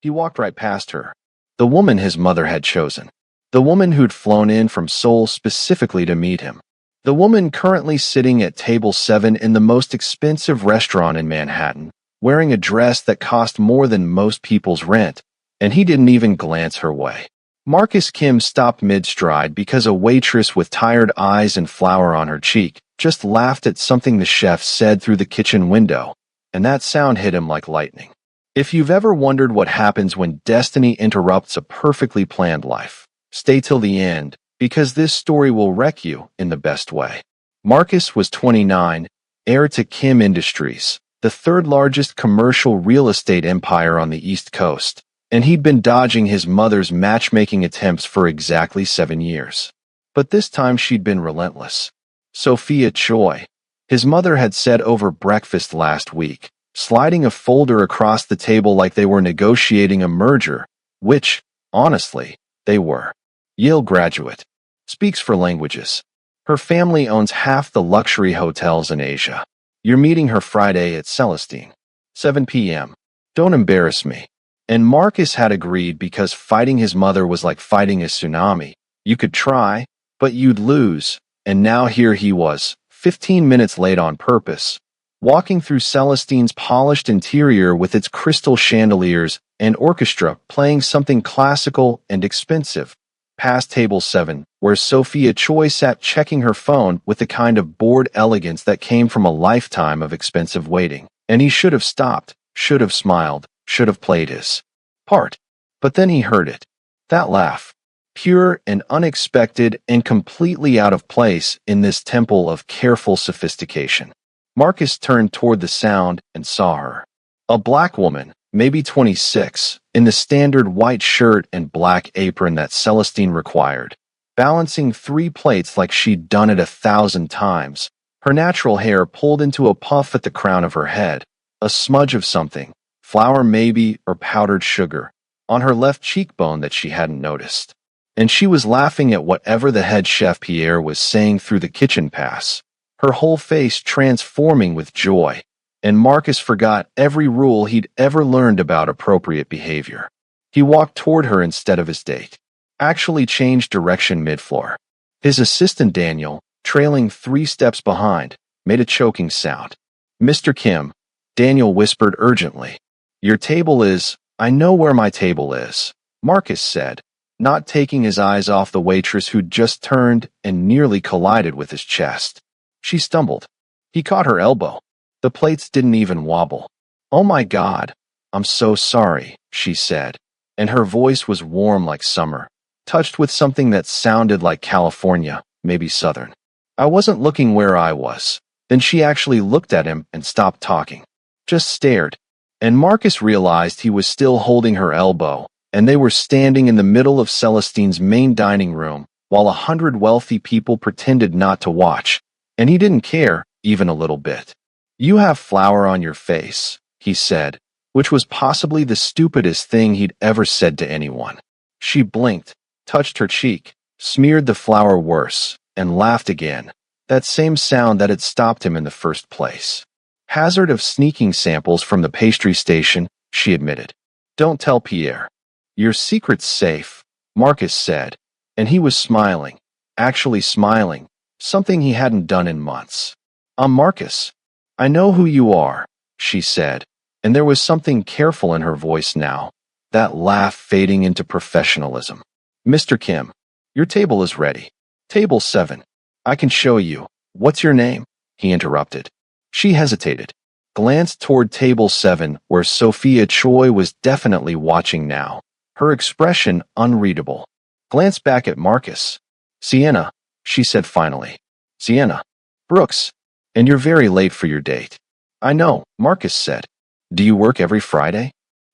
He walked right past her. The woman his mother had chosen. The woman who'd flown in from Seoul specifically to meet him. The woman currently sitting at table 7 in the most expensive restaurant in Manhattan, wearing a dress that cost more than most people's rent, and he didn't even glance her way. Marcus Kim stopped mid-stride because a waitress with tired eyes and flour on her cheek just laughed at something the chef said through the kitchen window, and that sound hit him like lightning. If you've ever wondered what happens when destiny interrupts a perfectly planned life, stay till the end, because this story will wreck you in the best way. Marcus was 29, heir to Kim Industries, the third largest commercial real estate empire on the East Coast, and he'd been dodging his mother's matchmaking attempts for exactly 7 years. But this time she'd been relentless. Sophia Choi, his mother had said over breakfast last week, sliding a folder across the table like they were negotiating a merger, which, honestly, they were. Yale graduate. Speaks 4 languages. Her family owns half the luxury hotels in Asia. You're meeting her Friday at Celestine. 7 p.m. Don't embarrass me. And Marcus had agreed because fighting his mother was like fighting a tsunami. You could try, but you'd lose. And now here he was, 15 minutes late on purpose, walking through Celestine's polished interior with its crystal chandeliers and orchestra playing something classical and expensive, past table 7, where Sophia Choi sat checking her phone with the kind of bored elegance that came from a lifetime of expensive waiting. And he should have stopped, should have smiled, should have played his part. But then he heard it. That laugh. Pure and unexpected and completely out of place in this temple of careful sophistication. Marcus turned toward the sound and saw her. A black woman, maybe 26, in the standard white shirt and black apron that Celestine required, balancing 3 plates like she'd done it 1,000 times, her natural hair pulled into a puff at the crown of her head, a smudge of something, flour maybe or powdered sugar, on her left cheekbone that she hadn't noticed. And she was laughing at whatever the head chef Pierre was saying through the kitchen pass, her whole face transforming with joy, and Marcus forgot every rule he'd ever learned about appropriate behavior. He walked toward her instead of his date, actually changed direction mid-floor. His assistant Daniel, trailing 3 steps behind, made a choking sound. "Mr. Kim," Daniel whispered urgently. "Your table is—" "I know where my table is," Marcus said, not taking his eyes off the waitress who'd just turned and nearly collided with his chest. She stumbled. He caught her elbow. The plates didn't even wobble. "Oh my God, I'm so sorry," she said, and her voice was warm like summer, touched with something that sounded like California, maybe Southern. "I wasn't looking where I was." Then she actually looked at him and stopped talking. Just stared. And Marcus realized he was still holding her elbow, and they were standing in the middle of Celestine's main dining room, while 100 wealthy people pretended not to watch, and he didn't care, even a little bit. "You have flour on your face," he said, which was possibly the stupidest thing he'd ever said to anyone. She blinked, touched her cheek, smeared the flour worse, and laughed again, that same sound that had stopped him in the first place. "Hazard of sneaking samples from the pastry station," she admitted. "Don't tell Pierre." "Your secret's safe," Marcus said, and he was smiling, actually smiling, something he hadn't done in months. "I'm Marcus. I know who you are," she said, and there was something careful in her voice now, that laugh fading into professionalism. "Mr. Kim, your table is ready. Table 7. I can show you. What's your name?" he interrupted. She hesitated, glanced toward table 7 where Sophia Choi was definitely watching now, her expression unreadable. Glanced back at Marcus. "Sienna," she said finally. "Sienna. Brooks. And you're very late for your date." "I know," Marcus said. "Do you work every Friday?"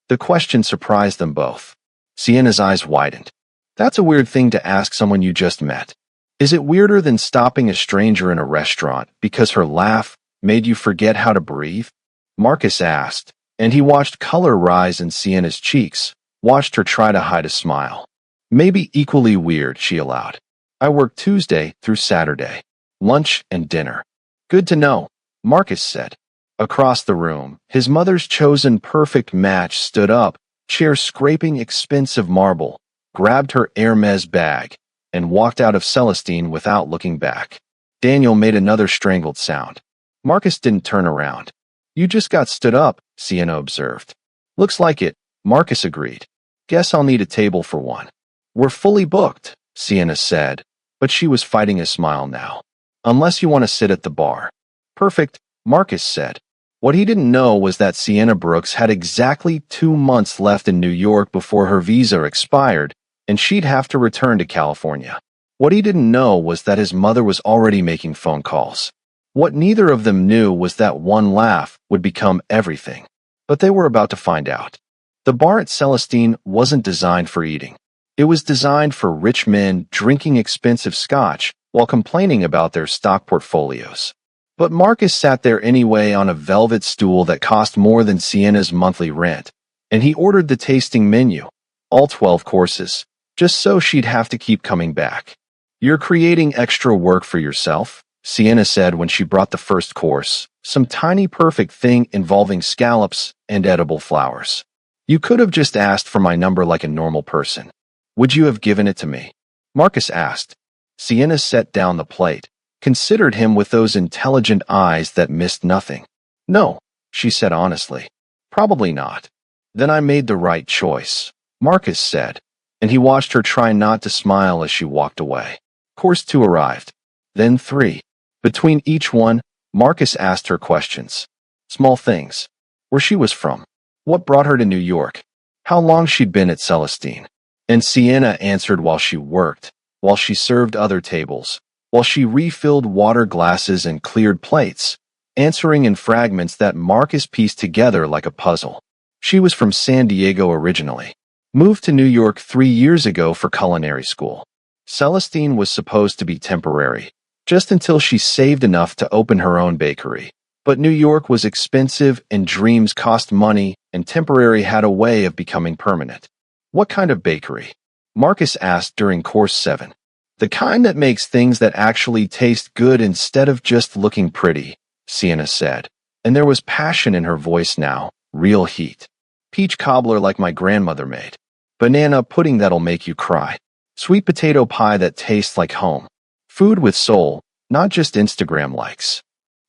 The question surprised them both. Sienna's eyes widened. "That's a weird thing to ask someone you just met. Is it weirder than stopping a stranger in a restaurant because her laugh made you forget how to breathe?" Marcus asked, and he watched color rise in Sienna's cheeks, watched her try to hide a smile. "Maybe equally weird," she allowed. "I work Tuesday through Saturday. Lunch and dinner." "Good to know," Marcus said. Across the room, his mother's chosen perfect match stood up, chair scraping expensive marble, grabbed her Hermes bag, and walked out of Celestine without looking back. Daniel made another strangled sound. Marcus didn't turn around. You just got stood up, Sienna observed. Looks like it, Marcus agreed. Guess I'll need a table for one. We're fully booked, Sienna said, but she was fighting a smile now. Unless you want to sit at the bar. Perfect, Marcus said. What he didn't know was that Sienna Brooks had exactly 2 months left in New York before her visa expired, and she'd have to return to California. What he didn't know was that his mother was already making phone calls. What neither of them knew was that one laugh would become everything. But they were about to find out. The bar at Celestine wasn't designed for eating. It was designed for rich men drinking expensive scotch while complaining about their stock portfolios. But Marcus sat there anyway on a velvet stool that cost more than Sienna's monthly rent, and he ordered the tasting menu, all 12 courses, just so she'd have to keep coming back. You're creating extra work for yourself, Sienna said when she brought the first course, some tiny perfect thing involving scallops and edible flowers. You could have just asked for my number like a normal person. Would you have given it to me? Marcus asked. Sienna set down the plate, considered him with those intelligent eyes that missed nothing. No, she said honestly. Probably not. Then I made the right choice, Marcus said, and he watched her try not to smile as she walked away. Course 2 arrived. Then 3. Between each one, Marcus asked her questions. Small things. Where she was from. What brought her to New York. How long she'd been at Celestine. And Sienna answered while she worked, while she served other tables, while she refilled water glasses and cleared plates, answering in fragments that Marcus pieced together like a puzzle. She was from San Diego originally. Moved to New York 3 years ago for culinary school. Celestine was supposed to be temporary, just until she saved enough to open her own bakery. But New York was expensive and dreams cost money, and temporary had a way of becoming permanent. What kind of bakery? Marcus asked during course 7. The kind that makes things that actually taste good instead of just looking pretty, Sienna said, and there was passion in her voice now, real heat. Peach cobbler like my grandmother made. Banana pudding that'll make you cry. Sweet potato pie that tastes like home. Food with soul, not just Instagram likes.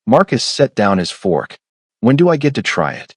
Marcus set down his fork. When do I get to try it?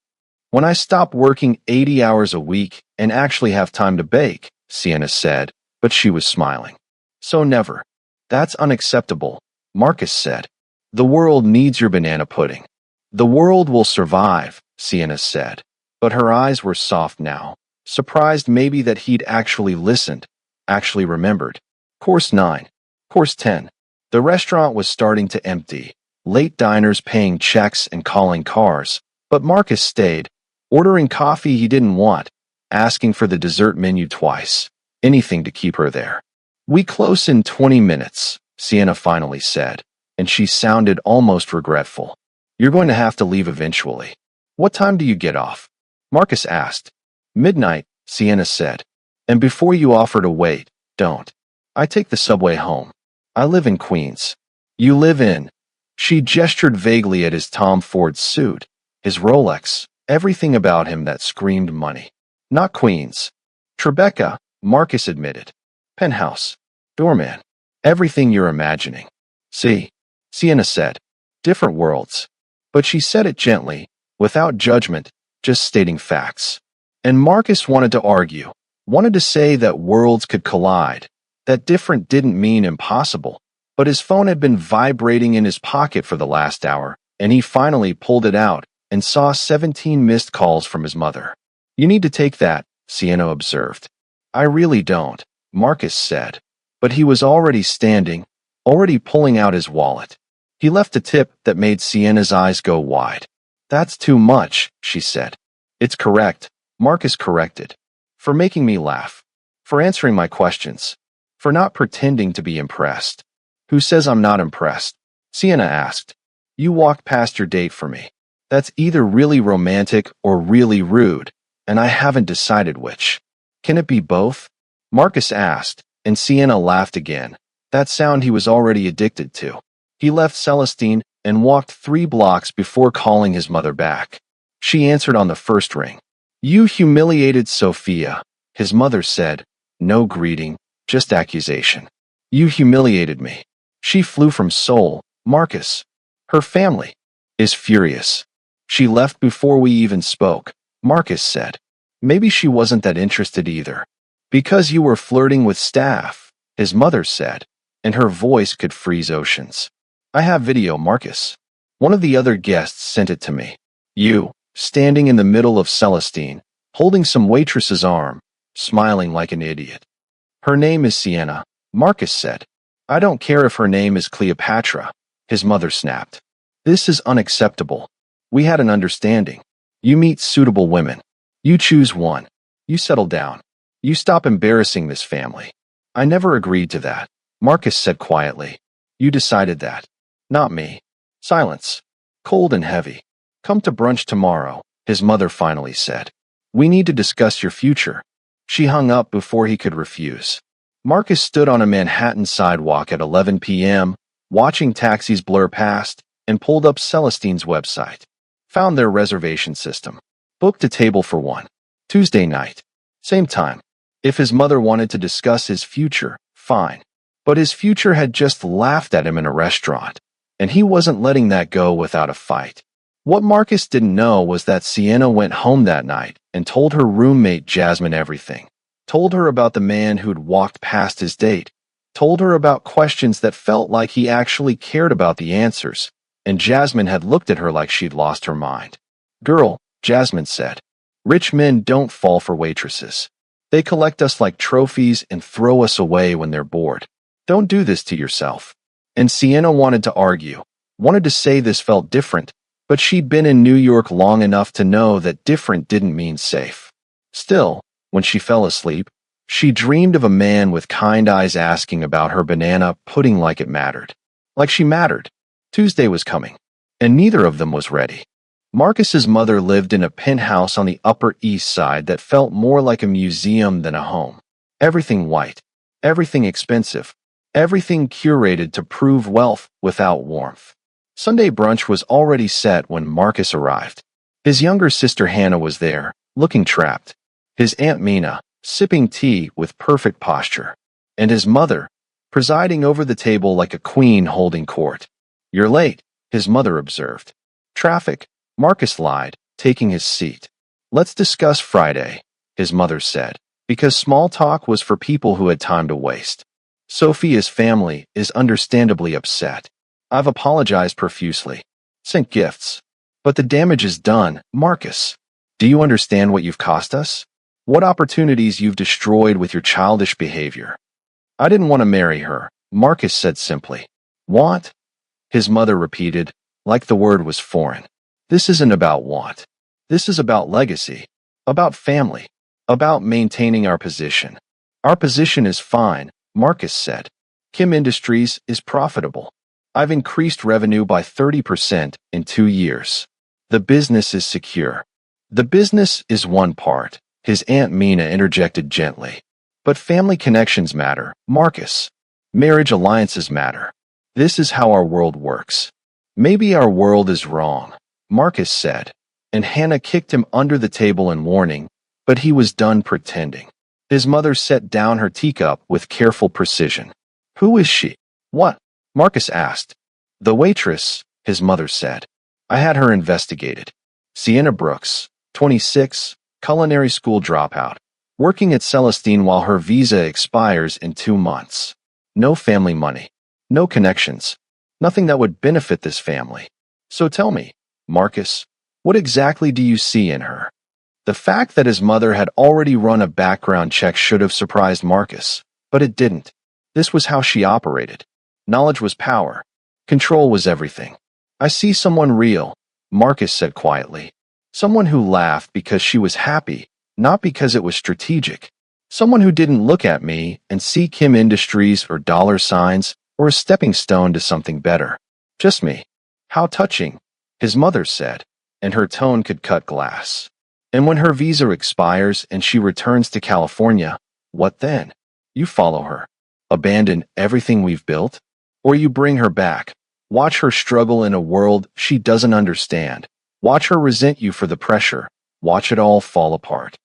When I stop working 80 hours a week and actually have time to bake, Sienna said, but she was smiling. So never. That's unacceptable, Marcus said. The world needs your banana pudding. The world will survive, Sienna said, but her eyes were soft now, surprised maybe that he'd actually listened, actually remembered. Course 9. Course 10. The restaurant was starting to empty, late diners paying checks and calling cars, but Marcus stayed, ordering coffee he didn't want, asking for the dessert menu twice, anything to keep her there. We close in 20 minutes, Sienna finally said, and she sounded almost regretful. You're going to have to leave eventually. What time do you get off? Marcus asked. Midnight, Sienna said. And before you offer to wait, don't. I take the subway home. I live in Queens. You live in... She gestured vaguely at his Tom Ford suit, his Rolex, everything about him that screamed money. Not Queens. Tribeca, Marcus admitted. Penthouse. Doorman. Everything you're imagining. See? Sienna said. Different worlds. But she said it gently, without judgment, just stating facts. And Marcus wanted to argue, wanted to say that worlds could collide, that different didn't mean impossible, but his phone had been vibrating in his pocket for the last hour, and he finally pulled it out and saw 17 missed calls from his mother. You need to take that, Sienna observed. I really don't, Marcus said, but he was already standing, already pulling out his wallet. He left a tip that made Sienna's eyes go wide. That's too much, she said. It's correct, Marcus corrected. For making me laugh. For answering my questions. For not pretending to be impressed. Who says I'm not impressed? Sienna asked. You walked past your date for me. That's either really romantic or really rude, and I haven't decided which. Can it be both? Marcus asked, and Sienna laughed again, that sound he was already addicted to. He left Celestine and walked 3 blocks before calling his mother back. She answered on the first ring. You humiliated Sophia, his mother said. No greeting, just accusation. You humiliated me. She flew from Seoul, Marcus. Her family is furious. She left before we even spoke, Marcus said. Maybe she wasn't that interested either. Because you were flirting with staff, his mother said, and her voice could freeze oceans. I have video, Marcus. One of the other guests sent it to me. You, standing in the middle of Celestine, holding some waitress's arm, smiling like an idiot. Her name is Sienna, Marcus said. I don't care if her name is Cleopatra, his mother snapped. This is unacceptable. We had an understanding. You meet suitable women. You choose one. You settle down. You stop embarrassing this family. I never agreed to that, Marcus said quietly. You decided that. Not me. Silence. Cold and heavy. Come to brunch tomorrow, his mother finally said. We need to discuss your future. She hung up before he could refuse. Marcus stood on a Manhattan sidewalk at 11 p.m., watching taxis blur past, and pulled up Celestine's website. Found their reservation system. Booked a table for one. Tuesday night. Same time. If his mother wanted to discuss his future, fine. But his future had just laughed at him in a restaurant, and he wasn't letting that go without a fight. What Marcus didn't know was that Sienna went home that night and told her roommate Jasmine everything. Told her about the man who'd walked past his date. Told her about questions that felt like he actually cared about the answers, and Jasmine had looked at her like she'd lost her mind. Girl, Jasmine said, rich men don't fall for waitresses. They collect us like trophies and throw us away when they're bored. Don't do this to yourself. And Sienna wanted to argue, wanted to say this felt different, but she'd been in New York long enough to know that different didn't mean safe. Still, when she fell asleep, she dreamed of a man with kind eyes asking about her banana pudding like it mattered. Like she mattered. Tuesday was coming, and neither of them was ready. Marcus's mother lived in a penthouse on the Upper East Side that felt more like a museum than a home. Everything white, everything expensive, everything curated to prove wealth without warmth. Sunday brunch was already set when Marcus arrived. His younger sister Hannah was there, looking trapped. His Aunt Mina, sipping tea with perfect posture. And his mother, presiding over the table like a queen holding court. You're late, his mother observed. Traffic, Marcus lied, taking his seat. Let's discuss Friday, his mother said, because small talk was for people who had time to waste. Sophia's family is understandably upset. I've apologized profusely. Sent gifts. But the damage is done, Marcus. Do you understand what you've cost us? What opportunities you've destroyed with your childish behavior? I didn't want to marry her, Marcus said simply. Want? His mother repeated, like the word was foreign. This isn't about want. This is about legacy. About family. About maintaining our position. Our position is fine, Marcus said. Kim Industries is profitable. I've increased revenue by 30% in 2 years. The business is secure. The business is one part, his Aunt Mina interjected gently. But family connections matter, Marcus. Marriage alliances matter. This is how our world works. Maybe our world is wrong, Marcus said, and Hannah kicked him under the table in warning, but he was done pretending. His mother set down her teacup with careful precision. Who is she? What? Marcus asked. The waitress, his mother said. I had her investigated. Sienna Brooks, 26, culinary school dropout, working at Celestine while her visa expires in 2 months. No family money. No connections. Nothing that would benefit this family. So tell me, Marcus, what exactly do you see in her? The fact that his mother had already run a background check should have surprised Marcus, but it didn't. This was how she operated. Knowledge was power. Control was everything. I see someone real, Marcus said quietly. Someone who laughed because she was happy, not because it was strategic. Someone who didn't look at me and see Kim Industries or dollar signs or a stepping stone to something better. Just me. How touching, his mother said, and her tone could cut glass. And when her visa expires and she returns to California, what then? You follow her. Abandon everything we've built? Or you bring her back, watch her struggle in a world she doesn't understand, watch her resent you for the pressure, watch it all fall apart.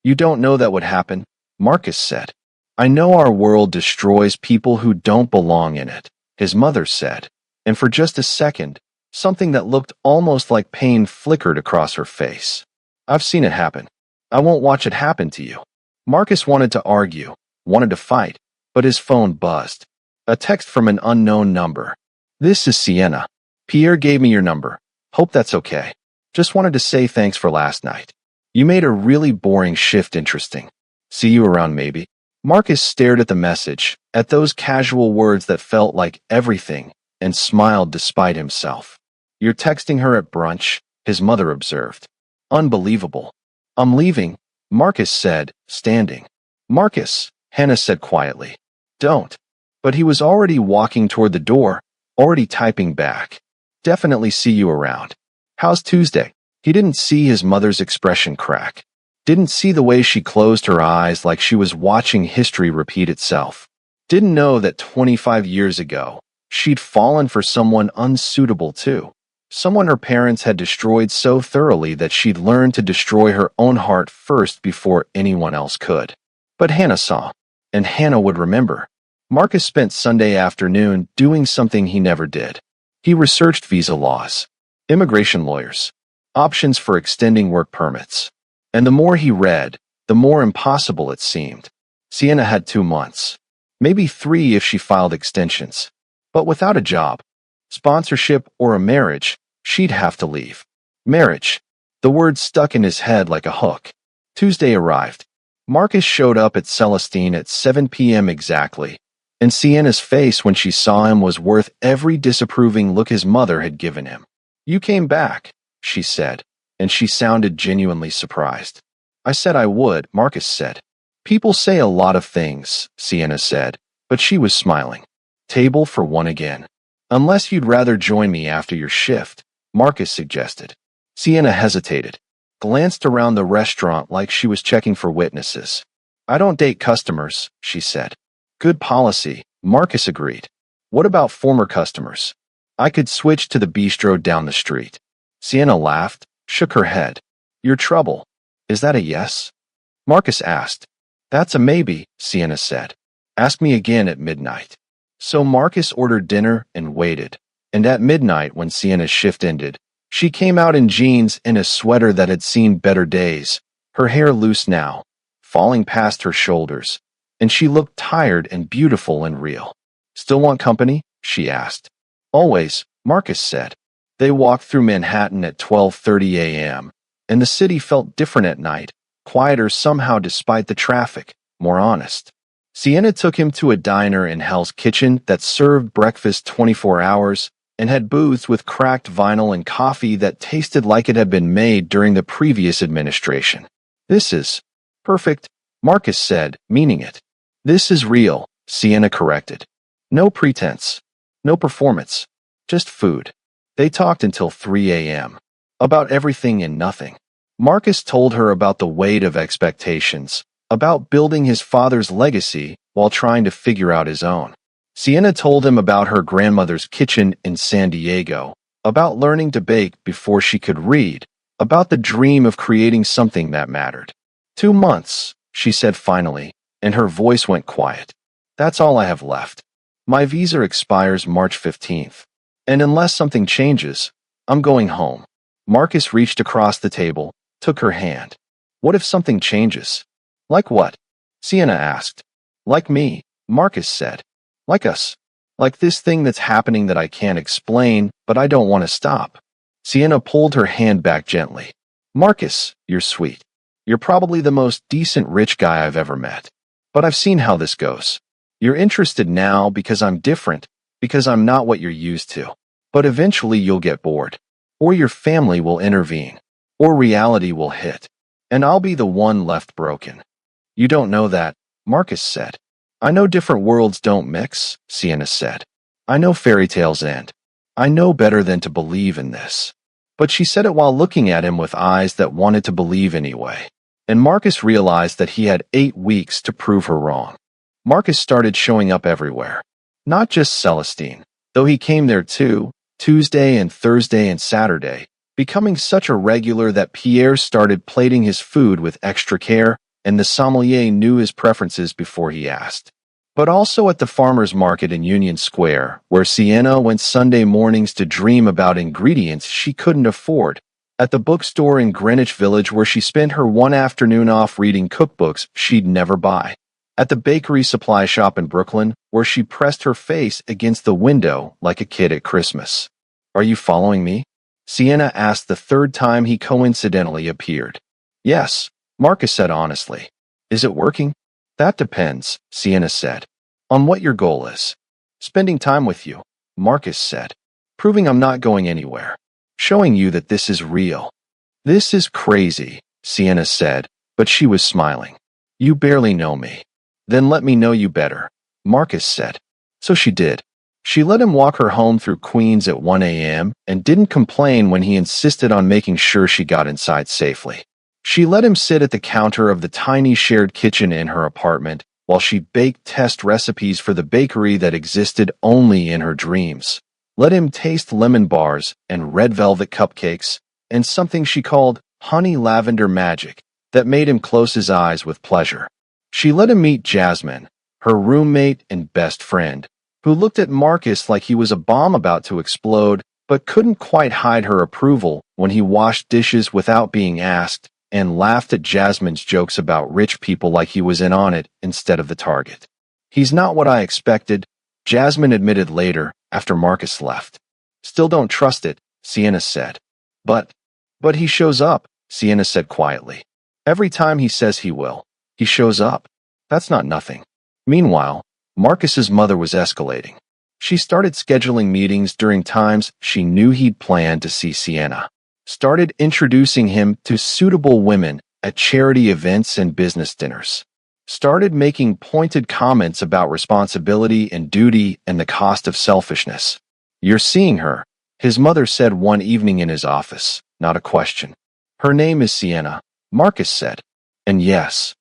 You don't know that would happen, Marcus said. I know our world destroys people who don't belong in it, his mother said, and for just a second, something that looked almost like pain flickered across her face. I've seen it happen. I won't watch it happen to you. Marcus wanted to argue, wanted to fight, but his phone buzzed. A text from an unknown number. This is Sienna. Pierre gave me your number. Hope that's okay. Just wanted to say thanks for last night. You made a really boring shift interesting. See you around maybe. Marcus stared at the message, at those casual words that felt like everything, and smiled despite himself. You're texting her at brunch, his mother observed. Unbelievable. I'm leaving, Marcus said, standing. Marcus, Hannah said quietly. Don't. But he was already walking toward the door, already typing back. Definitely see you around. How's Tuesday? He didn't see his mother's expression crack. Didn't see the way she closed her eyes like she was watching history repeat itself. Didn't know that 25 years ago, she'd fallen for someone unsuitable too. Someone her parents had destroyed so thoroughly that she'd learned to destroy her own heart first before anyone else could. But Hannah saw, and Hannah would remember. Marcus spent Sunday afternoon doing something he never did. He researched visa laws, immigration lawyers, options for extending work permits. And the more he read, the more impossible it seemed. Sienna had 2 months, maybe 3 if she filed extensions. But without a job, sponsorship, or a marriage, she'd have to leave. Marriage. The word stuck in his head like a hook. Tuesday arrived. Marcus showed up at Celestine at 7 p.m. exactly, and Sienna's face when she saw him was worth every disapproving look his mother had given him. You came back, she said, and she sounded genuinely surprised. I said I would, Marcus said. People say a lot of things, Sienna said, but she was smiling. Table for one again. Unless you'd rather join me after your shift, Marcus suggested. Sienna hesitated, glanced around the restaurant like she was checking for witnesses. I don't date customers, she said. Good policy, Marcus agreed. What about former customers? I could switch to the bistro down the street. Sienna laughed, shook her head. Your trouble. Is that a yes? Marcus asked. That's a maybe, Sienna said. Ask me again at midnight. So Marcus ordered dinner and waited, and at midnight when Sienna's shift ended, she came out in jeans and a sweater that had seen better days, her hair loose now, falling past her shoulders, and she looked tired and beautiful and real. Still want company? She asked. Always, Marcus said. They walked through Manhattan at 12:30 a.m., and the city felt different at night, quieter somehow despite the traffic, more honest. Sienna took him to a diner in Hell's Kitchen that served breakfast 24 hours and had booths with cracked vinyl and coffee that tasted like it had been made during the previous administration. This is perfect, Marcus said, meaning it. This is real, Sienna corrected. No pretense, no performance, just food. They talked until 3 a.m. about everything and nothing. Marcus told her about the weight of expectations, about building his father's legacy while trying to figure out his own. Sienna told him about her grandmother's kitchen in San Diego, about learning to bake before she could read, about the dream of creating something that mattered. 2 months, she said finally, and her voice went quiet. That's all I have left. My visa expires March 15th. And unless something changes, I'm going home. Marcus reached across the table, took her hand. What if something changes? Like what? Sienna asked. Like me, Marcus said. Like us. Like this thing that's happening that I can't explain, but I don't want to stop. Sienna pulled her hand back gently. Marcus, you're sweet. You're probably the most decent rich guy I've ever met. But I've seen how this goes. You're interested now because I'm different, because I'm not what you're used to. But eventually you'll get bored. Or your family will intervene. Or reality will hit. And I'll be the one left broken. You don't know that, Marcus said. I know different worlds don't mix, Sienna said. I know fairy tales end. I know better than to believe in this. But she said it while looking at him with eyes that wanted to believe anyway. And Marcus realized that he had 8 weeks to prove her wrong. Marcus started showing up everywhere. Not just Celestine, though he came there too, Tuesday and Thursday and Saturday, becoming such a regular that Pierre started plating his food with extra care, and the sommelier knew his preferences before he asked. But also at the farmers market in Union Square, where Sienna went Sunday mornings to dream about ingredients she couldn't afford, at the bookstore in Greenwich Village where she spent her one afternoon off reading cookbooks she'd never buy, at the bakery supply shop in Brooklyn where she pressed her face against the window like a kid at Christmas. "Are you following me?" Sienna asked the third time he coincidentally appeared. "Yes," Marcus said honestly. "Is it working?" "That depends," Sienna said, "on what your goal is." "Spending time with you," Marcus said. "Proving I'm not going anywhere. Showing you that this is real." "This is crazy," Sienna said, but she was smiling. "You barely know me." "Then let me know you better," Marcus said. So she did. She let him walk her home through Queens at 1 a.m. and didn't complain when he insisted on making sure she got inside safely. She let him sit at the counter of the tiny shared kitchen in her apartment while she baked test recipes for the bakery that existed only in her dreams. Let him taste lemon bars and red velvet cupcakes and something she called honey lavender magic that made him close his eyes with pleasure. She let him meet Jasmine, her roommate and best friend, who looked at Marcus like he was a bomb about to explode, but couldn't quite hide her approval when he washed dishes without being asked, and laughed at Jasmine's jokes about rich people like he was in on it instead of the target. "He's not what I expected," Jasmine admitted later after Marcus left. "Still don't trust it," Sienna said. But he shows up," Sienna said quietly. "Every time he says he will, he shows up. That's not nothing." Meanwhile, Marcus's mother was escalating. She started scheduling meetings during times she knew he'd planned to see Sienna. Started introducing him to suitable women at charity events and business dinners. Started making pointed comments about responsibility and duty and the cost of selfishness. "You're seeing her," his mother said one evening in his office, not a question. "Her name is Sienna," Marcus said. "And yes,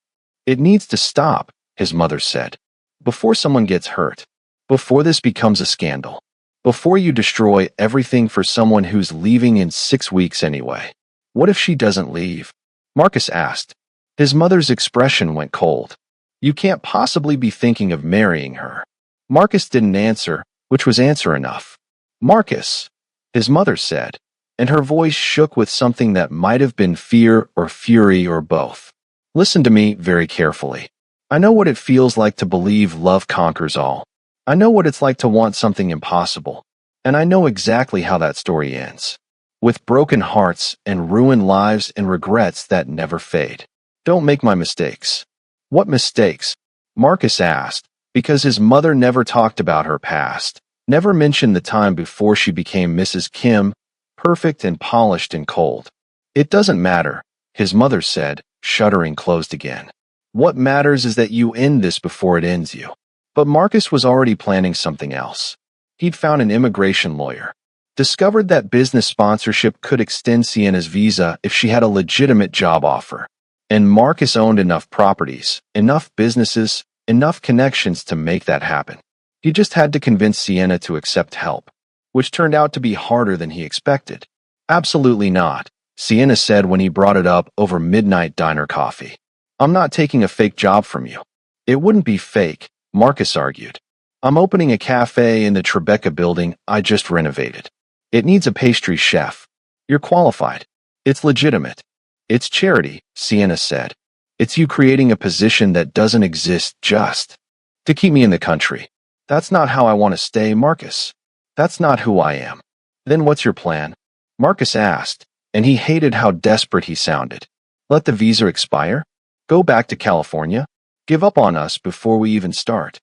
it needs to stop," his mother said. "Before someone gets hurt. Before this becomes a scandal. Before you destroy everything for someone who's leaving in 6 weeks anyway." "What if she doesn't leave?" Marcus asked. His mother's expression went cold. "You can't possibly be thinking of marrying her." Marcus didn't answer, which was answer enough. "Marcus," his mother said, and her voice shook with something that might have been fear or fury or both. "Listen to me very carefully. I know what it feels like to believe love conquers all. I know what it's like to want something impossible, and I know exactly how that story ends. With broken hearts and ruined lives and regrets that never fade. Don't make my mistakes." "What mistakes?" Marcus asked, because his mother never talked about her past, never mentioned the time before she became Mrs. Kim, perfect and polished and cold. "It doesn't matter," his mother said, shuddering closed again. "What matters is that you end this before it ends you." But Marcus was already planning something else. He'd found an immigration lawyer. Discovered that business sponsorship could extend Sienna's visa if she had a legitimate job offer. And Marcus owned enough properties, enough businesses, enough connections to make that happen. He just had to convince Sienna to accept help, which turned out to be harder than he expected. "Absolutely not," Sienna said when he brought it up over midnight diner coffee. "I'm not taking a fake job from you." "It wouldn't be fake," Marcus argued. "I'm opening a cafe in the Tribeca building I just renovated. It needs a pastry chef. You're qualified. It's legitimate. It's charity," Sienna said. "It's you creating a position that doesn't exist just to keep me in the country. That's not how I want to stay, Marcus. That's not who I am." "Then what's your plan?" Marcus asked, and he hated how desperate he sounded. "Let the visa expire? Go back to California? Give up on us before we even start?"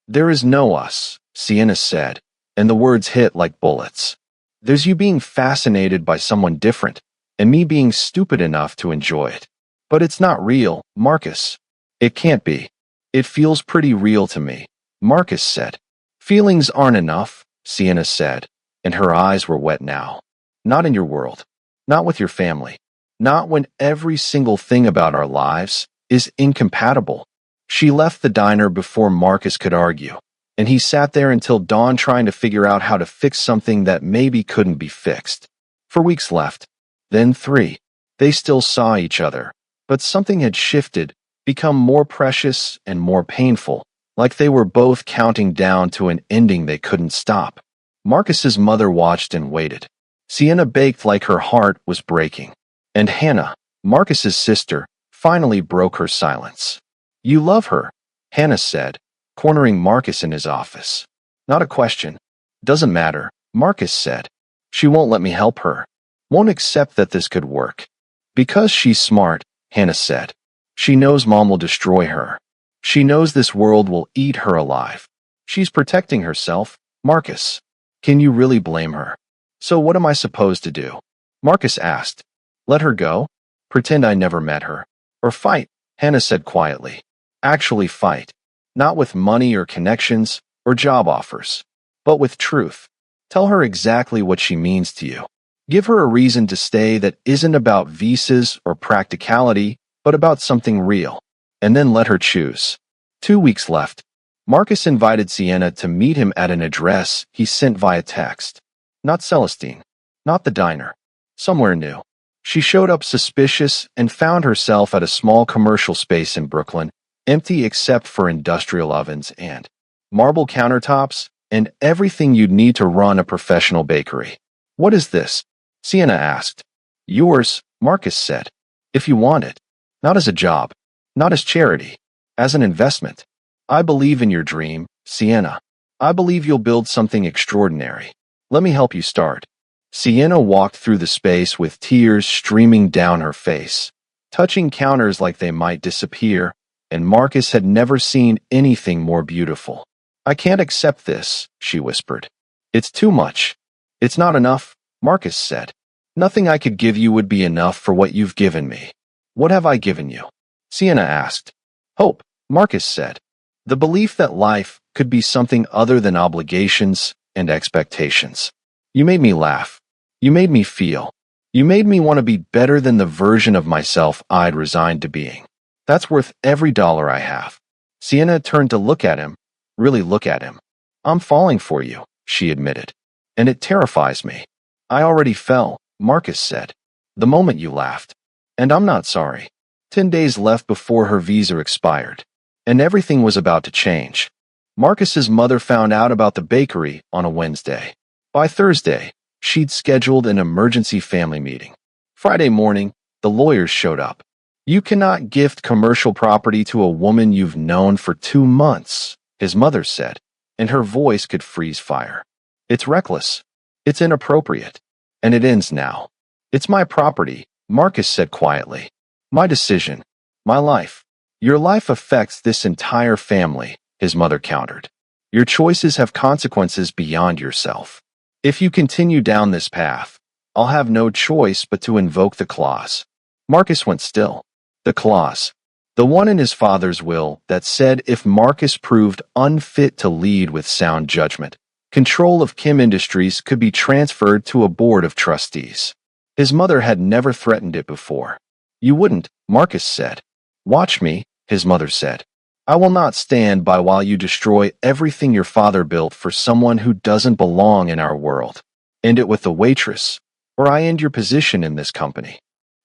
"There is no us," Sienna said, and the words hit like bullets. "There's you being fascinated by someone different, and me being stupid enough to enjoy it. But it's not real, Marcus." "It can't be. It feels pretty real to me," Marcus said. "Feelings aren't enough," Sienna said, and her eyes were wet now. "Not in your world. Not with your family. Not when every single thing about our lives is incompatible." She left the diner before Marcus could argue, and he sat there until dawn trying to figure out how to fix something that maybe couldn't be fixed. For weeks left, then 3. They still saw each other, but something had shifted, become more precious and more painful, like they were both counting down to an ending they couldn't stop. Marcus's mother watched and waited. Sienna baked like her heart was breaking. And Hannah, Marcus's sister, finally broke her silence. "You love her," Hannah said, cornering Marcus in his office. "Not a question. Doesn't matter," Marcus said. "She won't let me help her. Won't accept that this could work." "Because she's smart," Hannah said. "She knows Mom will destroy her. She knows this world will eat her alive. She's protecting herself." "Marcus, can you really blame her?" "So what am I supposed to do?" Marcus asked. "Let her go? Pretend I never met her? Or fight?" Hannah said quietly. "Actually fight. Not with money or connections or job offers, but with truth. Tell her exactly what she means to you. Give her a reason to stay that isn't about visas or practicality, but about something real. And then let her choose." 2 weeks left. Marcus invited Sienna to meet him at an address he sent via text. Not Celestine. Not the diner. Somewhere new. She showed up suspicious and found herself at a small commercial space in Brooklyn, empty except for industrial ovens and marble countertops and everything you'd need to run a professional bakery. "What is this?" Sienna asked. "Yours," Marcus said. "If you want it. Not as a job. Not as charity. As an investment. I believe in your dream, Sienna. I believe you'll build something extraordinary. Let me help you start." Sienna walked through the space with tears streaming down her face, touching counters like they might disappear, and Marcus had never seen anything more beautiful. "I can't accept this," she whispered. "It's too much." "It's not enough," Marcus said. "Nothing I could give you would be enough for what you've given me." "What have I given you?" Sienna asked. "Hope," Marcus said. "The belief that life could be something other than obligations and expectations. You made me laugh. You made me feel. You made me want to be better than the version of myself I'd resigned to being. That's worth every dollar I have." Sienna turned to look at him, really look at him. "I'm falling for you," she admitted. "And it terrifies me." "I already fell," Marcus said. "The moment you laughed. And I'm not sorry." 10 days left before her visa expired. And everything was about to change. Marcus's mother found out about the bakery on a Wednesday. By Thursday, she'd scheduled an emergency family meeting. Friday morning, the lawyers showed up. "You cannot gift commercial property to a woman you've known for 2 months," his mother said, and her voice could freeze fire. "It's reckless. It's inappropriate. And it ends now." "It's my property," Marcus said quietly. "My decision. My life." "Your life affects this entire family," his mother countered. "Your choices have consequences beyond yourself. If you continue down this path, I'll have no choice but to invoke the clause." Marcus went still. The clause. The one in his father's will that said if Marcus proved unfit to lead with sound judgment, control of Kim Industries could be transferred to a board of trustees. His mother had never threatened it before. "You wouldn't," Marcus said. "Watch me," his mother said. "I will not stand by while you destroy everything your father built for someone who doesn't belong in our world. End it with the Waitress, or I end your position in this company."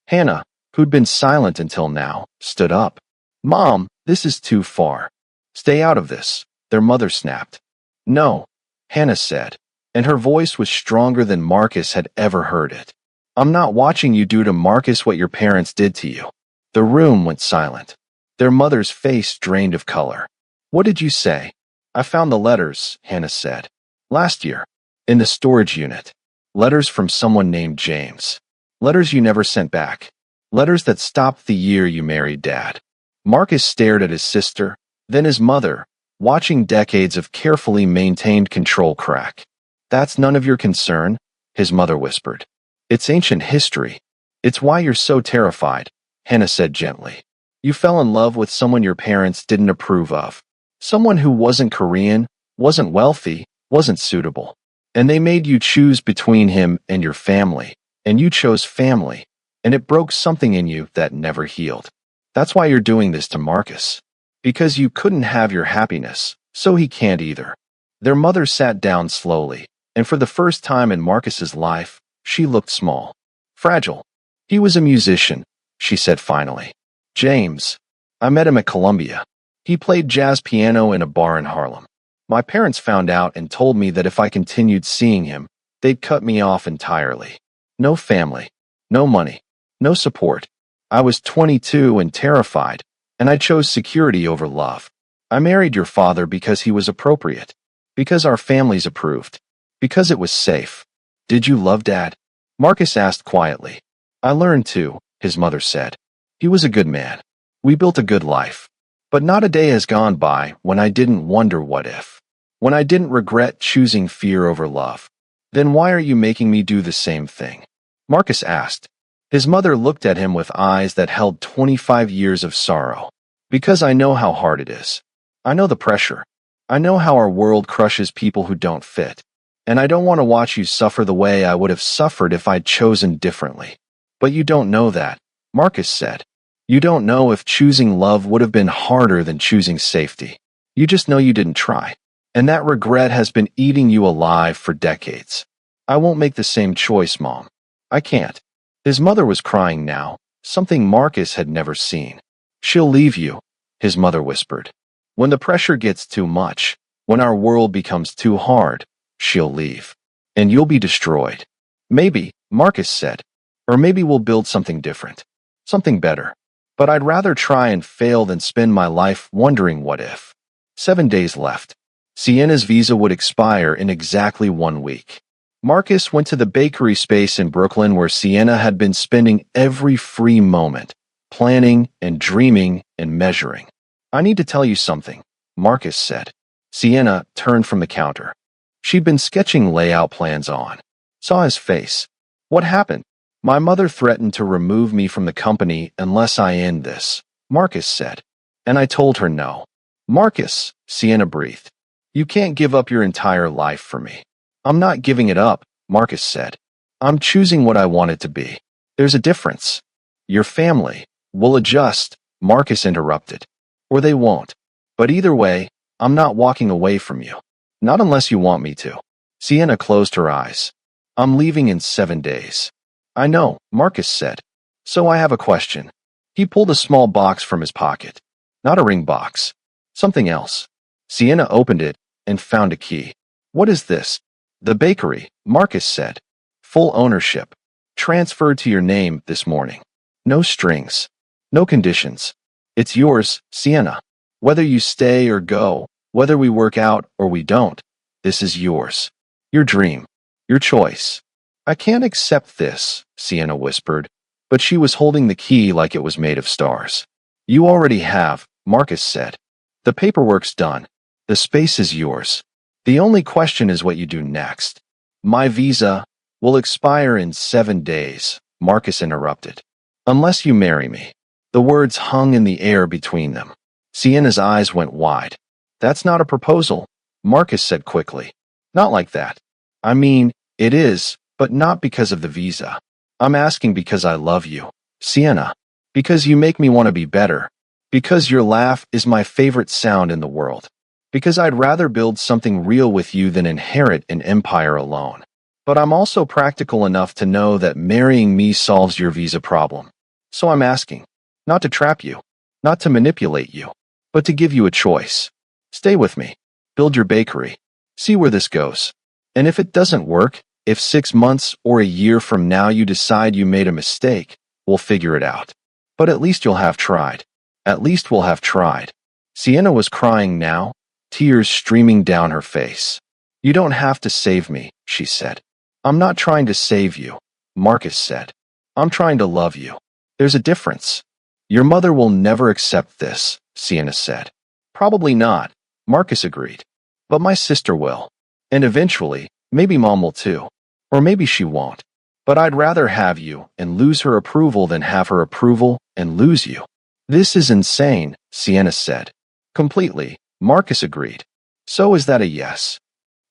Hannah, who'd been silent until now, stood up. "Mom, this is too far. Stay out of this," their mother snapped. "No," Hannah said, and her voice was stronger than Marcus had ever heard it. "I'm not watching you do to Marcus what your parents did to you." The room went silent. Their mother's face drained of color. "What did you say?" "I found the letters," Hannah said. "Last year. In the storage unit. Letters from someone named James. Letters you never sent back. Letters that stopped the year you married Dad." Marcus stared at his sister, then his mother, watching decades of carefully maintained control crack. "That's none of your concern," his mother whispered. "It's ancient history. It's why you're so terrified," Hannah said gently. "You fell in love with someone your parents didn't approve of. Someone who wasn't Korean, wasn't wealthy, wasn't suitable. And they made you choose between him and your family, and you chose family, and it broke something in you that never healed. That's why you're doing this to Marcus. Because you couldn't have your happiness, so he can't either." Their mother sat down slowly, and for the first time in Marcus's life, she looked small. Fragile. He was a musician, she said finally. James. I met him at Columbia. He played jazz piano in a bar in Harlem. My parents found out and told me that if I continued seeing him, they'd cut me off entirely. No family, no money, no support. I was 22 and terrified, and I chose security over love. I married your father because he was appropriate, because our families approved, because it was safe. Did you love Dad? Marcus asked quietly. I learned to, his mother said. He was a good man. We built a good life. But not a day has gone by when I didn't wonder what if. When I didn't regret choosing fear over love. Then why are you making me do the same thing? Marcus asked. His mother looked at him with eyes that held 25 years of sorrow. Because I know how hard it is. I know the pressure. I know how our world crushes people who don't fit. And I don't want to watch you suffer the way I would have suffered if I'd chosen differently. But you don't know that, Marcus said. You don't know if choosing love would have been harder than choosing safety. You just know you didn't try. And that regret has been eating you alive for decades. I won't make the same choice, Mom. I can't. His mother was crying now, something Marcus had never seen. She'll leave you, his mother whispered. When the pressure gets too much, when our world becomes too hard, she'll leave. And you'll be destroyed. Maybe, Marcus said. Or maybe we'll build something different. Something better. But I'd rather try and fail than spend my life wondering what if. 7 days left. Sienna's visa would expire in exactly 1 week. Marcus went to the bakery space in Brooklyn where Sienna had been spending every free moment, planning and dreaming and measuring. I need to tell you something, Marcus said. Sienna turned from the counter. She'd been sketching layout plans on. Saw his face. What happened? My mother threatened to remove me from the company unless I end this, Marcus said. And I told her no. Marcus, Sienna breathed. You can't give up your entire life for me. I'm not giving it up, Marcus said. I'm choosing what I want it to be. There's a difference. Your family will adjust, Marcus interrupted. Or they won't. But either way, I'm not walking away from you. Not unless you want me to. Sienna closed her eyes. I'm leaving in 7 days. I know, Marcus said. So I have a question. He pulled a small box from his pocket. Not a ring box. Something else. Sienna opened it and found a key. What is this? The bakery, Marcus said. Full ownership. Transferred to your name this morning. No strings. No conditions. It's yours, Sienna. Whether you stay or go, whether we work out or we don't, this is yours. Your dream. Your choice. I can't accept this, Sienna whispered, but she was holding the key like it was made of stars. You already have, Marcus said. The paperwork's done. The space is yours. The only question is what you do next. My visa will expire in 7 days, Marcus interrupted. Unless you marry me. The words hung in the air between them. Sienna's eyes went wide. That's not a proposal, Marcus said quickly. Not like that. I mean, it is, but not because of the visa. I'm asking because I love you, Sienna. Because you make me want to be better. Because your laugh is my favorite sound in the world. Because I'd rather build something real with you than inherit an empire alone. But I'm also practical enough to know that marrying me solves your visa problem. So I'm asking, not to trap you, not to manipulate you, but to give you a choice. Stay with me. Build your bakery. See where this goes. And if it doesn't work, if 6 months or a year from now you decide you made a mistake, we'll figure it out. But at least you'll have tried. At least we'll have tried. Sienna was crying now, tears streaming down her face. You don't have to save me, she said. I'm not trying to save you, Marcus said. I'm trying to love you. There's a difference. Your mother will never accept this, Sienna said. Probably not, Marcus agreed. But my sister will. And eventually, maybe Mom will too. Or maybe she won't. But I'd rather have you and lose her approval than have her approval and lose you. This is insane, Sienna said. Completely, Marcus agreed. So is that a yes?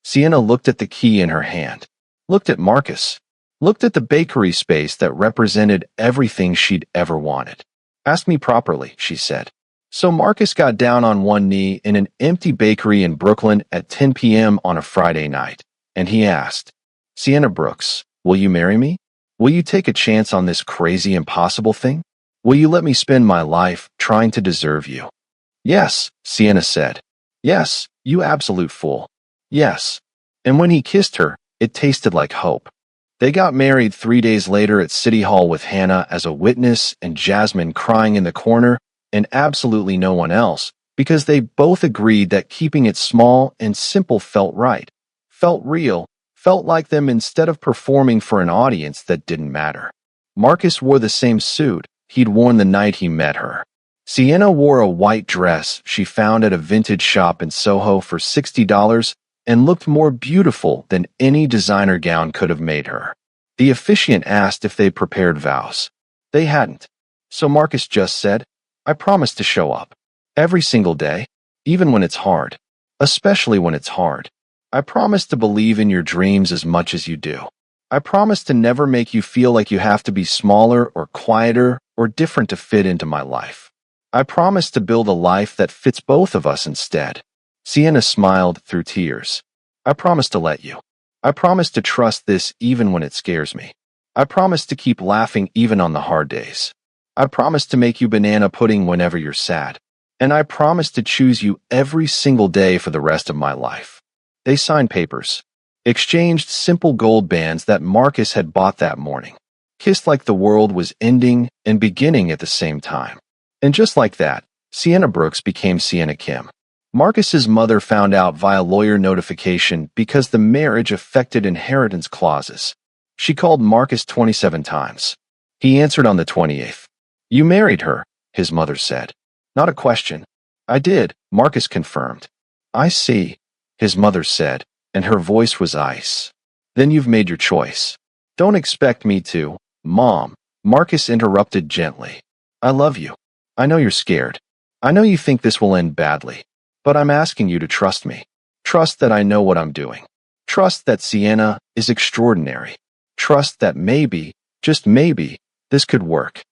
Sienna looked at the key in her hand. Looked at Marcus. Looked at the bakery space that represented everything she'd ever wanted. Ask me properly, she said. So Marcus got down on one knee in an empty bakery in Brooklyn at 10 p.m. on a Friday night, and he asked, Sienna Brooks, will you marry me? Will you take a chance on this crazy impossible thing? Will you let me spend my life trying to deserve you? Yes, Sienna said. Yes, you absolute fool. Yes. And when he kissed her, it tasted like hope. They got married 3 days later at City Hall with Hannah as a witness and Jasmine crying in the corner, and absolutely no one else, because they both agreed that keeping it small and simple felt right, felt real, felt like them instead of performing for an audience that didn't matter. Marcus wore the same suit he'd worn the night he met her. Sienna wore a white dress she found at a vintage shop in Soho for $60 and looked more beautiful than any designer gown could have made her. The officiant asked if they prepared vows. They hadn't. So Marcus just said, I promise to show up. Every single day, even when it's hard. Especially when it's hard. I promise to believe in your dreams as much as you do. I promise to never make you feel like you have to be smaller or quieter or different to fit into my life. I promise to build a life that fits both of us instead. Sienna smiled through tears. I promise to let you. I promise to trust this even when it scares me. I promise to keep laughing even on the hard days. I promise to make you banana pudding whenever you're sad. And I promise to choose you every single day for the rest of my life. They signed papers, exchanged simple gold bands that Marcus had bought that morning, kissed like the world was ending and beginning at the same time. And just like that, Sienna Brooks became Sienna Kim. Marcus's mother found out via lawyer notification because the marriage affected inheritance clauses. She called Marcus 27 times. He answered on the 28th. You married her, his mother said. Not a question. I did, Marcus confirmed. I see, his mother said, and her voice was ice. Then you've made your choice. Don't expect me to, Mom, Marcus interrupted gently. I love you. I know you're scared. I know you think this will end badly. But I'm asking you to trust me. Trust that I know what I'm doing. Trust that Sienna is extraordinary. Trust that maybe, just maybe, this could work.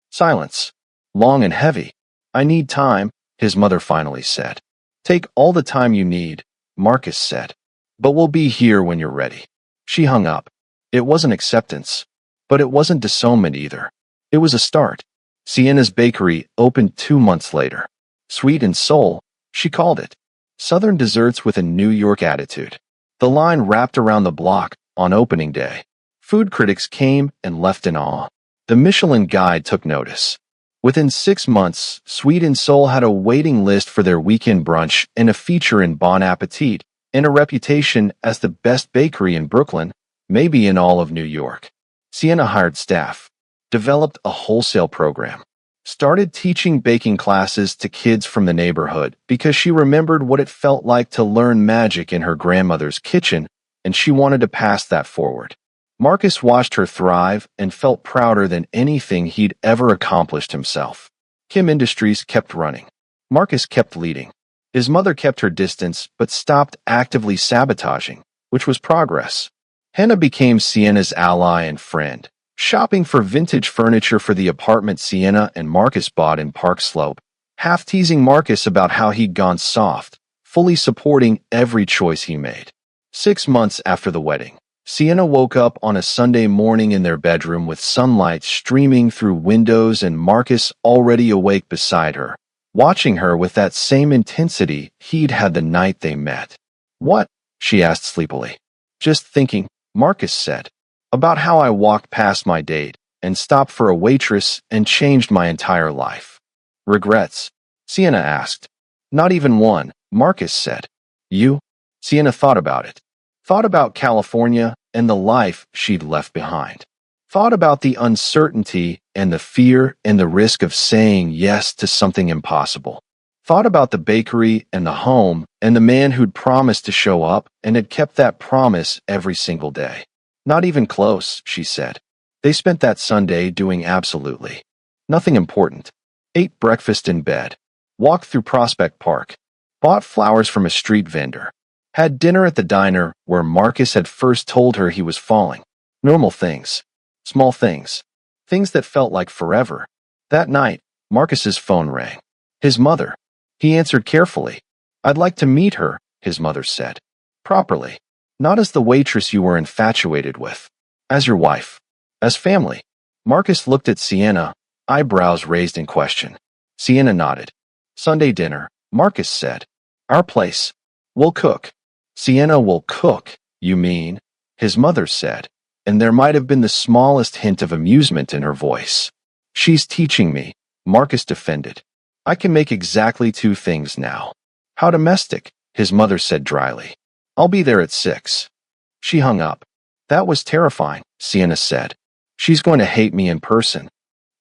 Silence. Long and heavy. I need time, his mother finally said. Take all the time you need, Marcus said. But we'll be here when you're ready. She hung up. It wasn't acceptance. But it wasn't disownment either. It was a start. Sienna's Bakery opened 2 months later. Sweet and soul, she called it. Southern desserts with a New York attitude. The line wrapped around the block on opening day. Food critics came and left in awe. The Michelin Guide took notice. Within 6 months, Sweet and Soul had a waiting list for their weekend brunch and a feature in Bon Appetit, and a reputation as the best bakery in Brooklyn, maybe in all of New York. Sienna hired staff, developed a wholesale program, started teaching baking classes to kids from the neighborhood because she remembered what it felt like to learn magic in her grandmother's kitchen, and she wanted to pass that forward. Marcus watched her thrive and felt prouder than anything he'd ever accomplished himself. Kim Industries kept running. Marcus kept leading. His mother kept her distance but stopped actively sabotaging, which was progress. Hannah became Sienna's ally and friend, shopping for vintage furniture for the apartment Sienna and Marcus bought in Park Slope, half teasing Marcus about how he'd gone soft, fully supporting every choice he made. 6 months after the wedding, Sienna woke up on a Sunday morning in their bedroom with sunlight streaming through windows and Marcus already awake beside her, watching her with that same intensity he'd had the night they met. What? She asked sleepily. Just thinking, Marcus said, about how I walked past my date and stopped for a waitress and changed my entire life. Regrets? Sienna asked. Not even one, Marcus said. You? Sienna thought about it. Thought about California and the life she'd left behind. Thought about the uncertainty and the fear and the risk of saying yes to something impossible. Thought about the bakery and the home and the man who'd promised to show up and had kept that promise every single day. Not even close, she said. They spent that Sunday doing absolutely nothing important. Ate breakfast in bed. Walked through Prospect Park. Bought flowers from a street vendor. Had dinner at the diner where Marcus had first told her he was falling. Normal things. Small things. Things that felt like forever. That night, Marcus's phone rang. His mother. He answered carefully. I'd like to meet her, his mother said. Properly. Not as the waitress you were infatuated with. As your wife. As family. Marcus looked at Sienna, eyebrows raised in question. Sienna nodded. Sunday dinner, Marcus said. Our place. We'll cook. Sienna will cook, you mean? His mother said, and there might have been the smallest hint of amusement in her voice. She's teaching me, Marcus defended. I can make exactly two things now. How domestic, his mother said dryly. I'll be there at 6. She hung up. That was terrifying, Sienna said. She's going to hate me in person.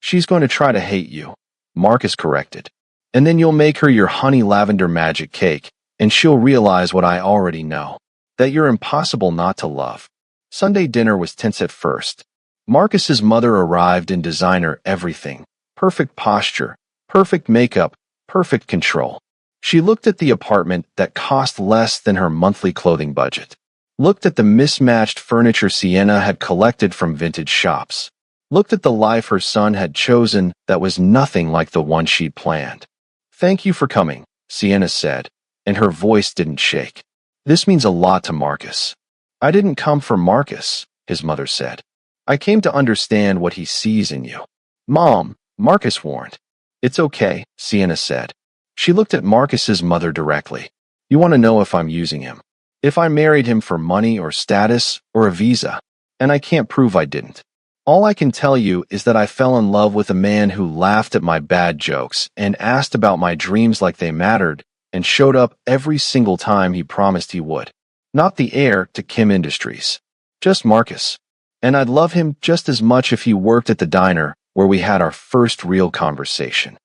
She's going to try to hate you, Marcus corrected. And then you'll make her your honey lavender magic cake, and she'll realize what I already know, that you're impossible not to love. Sunday dinner was tense at first. Marcus's mother arrived in designer everything, perfect posture, perfect makeup, perfect control. She looked at the apartment that cost less than her monthly clothing budget, looked at the mismatched furniture Sienna had collected from vintage shops, looked at the life her son had chosen that was nothing like the one she'd planned. Thank you for coming, Sienna said, and her voice didn't shake. This means a lot to Marcus. I didn't come for Marcus, his mother said. I came to understand what he sees in you. Mom, Marcus warned. It's okay, Sienna said. She looked at Marcus's mother directly. You want to know if I'm using him? If I married him for money or status or a visa? And I can't prove I didn't. All I can tell you is that I fell in love with a man who laughed at my bad jokes and asked about my dreams like they mattered and showed up every single time he promised he would. Not the heir to Kim Industries. Just Marcus. And I'd love him just as much if he worked at the diner where we had our first real conversation.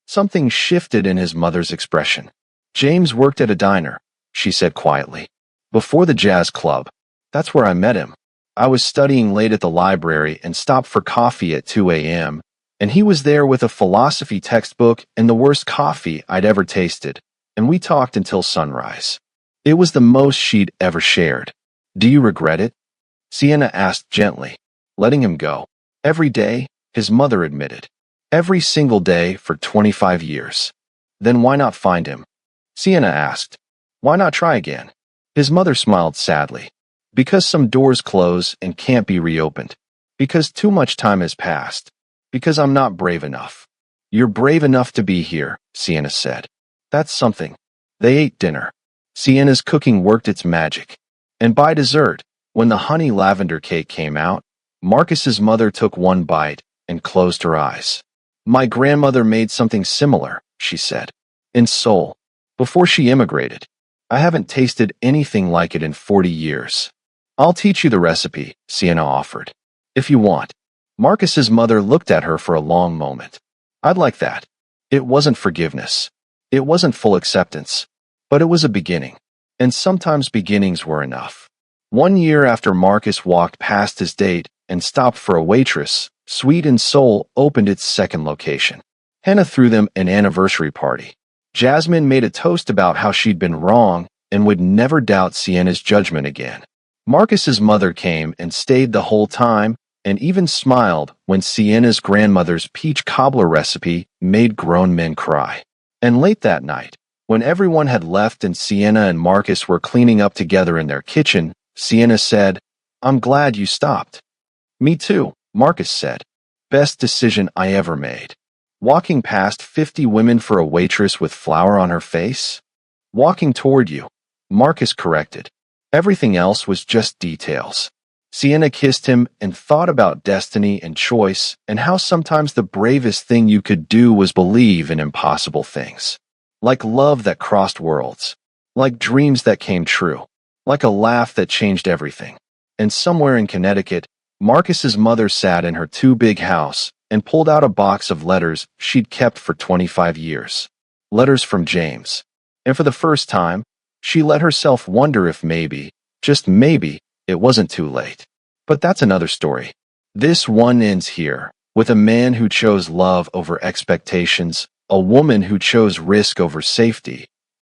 Something shifted in his mother's expression. James worked at a diner, she said quietly. Before the jazz club. That's where I met him. I was studying late at the library and stopped for coffee at 2 a.m., and he was there with a philosophy textbook and the worst coffee I'd ever tasted, and we talked until sunrise. It was the most she'd ever shared. Do you regret it? Sienna asked gently, letting him go. Every day, his mother admitted. Every single day for 25 years. Then why not find him? Sienna asked. Why not try again? His mother smiled sadly. Because some doors close and can't be reopened. Because too much time has passed. Because I'm not brave enough. You're brave enough to be here, Sienna said. That's something. They ate dinner. Sienna's cooking worked its magic. And by dessert, when the honey lavender cake came out, Marcus's mother took one bite and closed her eyes. My grandmother made something similar, she said. In Seoul. Before she immigrated. I haven't tasted anything like it in 40 years. I'll teach you the recipe, Sienna offered. If you want. Marcus's mother looked at her for a long moment. I'd like that. It wasn't forgiveness. It wasn't full acceptance. But it was a beginning. And sometimes beginnings were enough. 1 year after Marcus walked past his date and stopped for a Waitress, Sweet in Seoul opened its second location. Hannah threw them an anniversary party. Jasmine made a toast about how she'd been wrong and would never doubt Sienna's judgment again. Marcus's mother came and stayed the whole time and even smiled when Sienna's grandmother's peach cobbler recipe made grown men cry. And late that night, when everyone had left and Sienna and Marcus were cleaning up together in their kitchen, Sienna said, I'm glad you stopped. Me too, Marcus said. Best decision I ever made. Walking past 50 women for a waitress with flour on her face? Walking toward you, Marcus corrected. Everything else was just details. Sienna kissed him and thought about destiny and choice and how sometimes the bravest thing you could do was believe in impossible things. Like love that crossed worlds. Like dreams that came true. Like a laugh that changed everything. And somewhere in Connecticut, Marcus's mother sat in her too-big house and pulled out a box of letters she'd kept for 25 years. Letters from James. And for the first time, she let herself wonder if maybe, just maybe, it wasn't too late. But that's another story. This one ends here, with a man who chose love over expectations, a woman who chose risk over safety,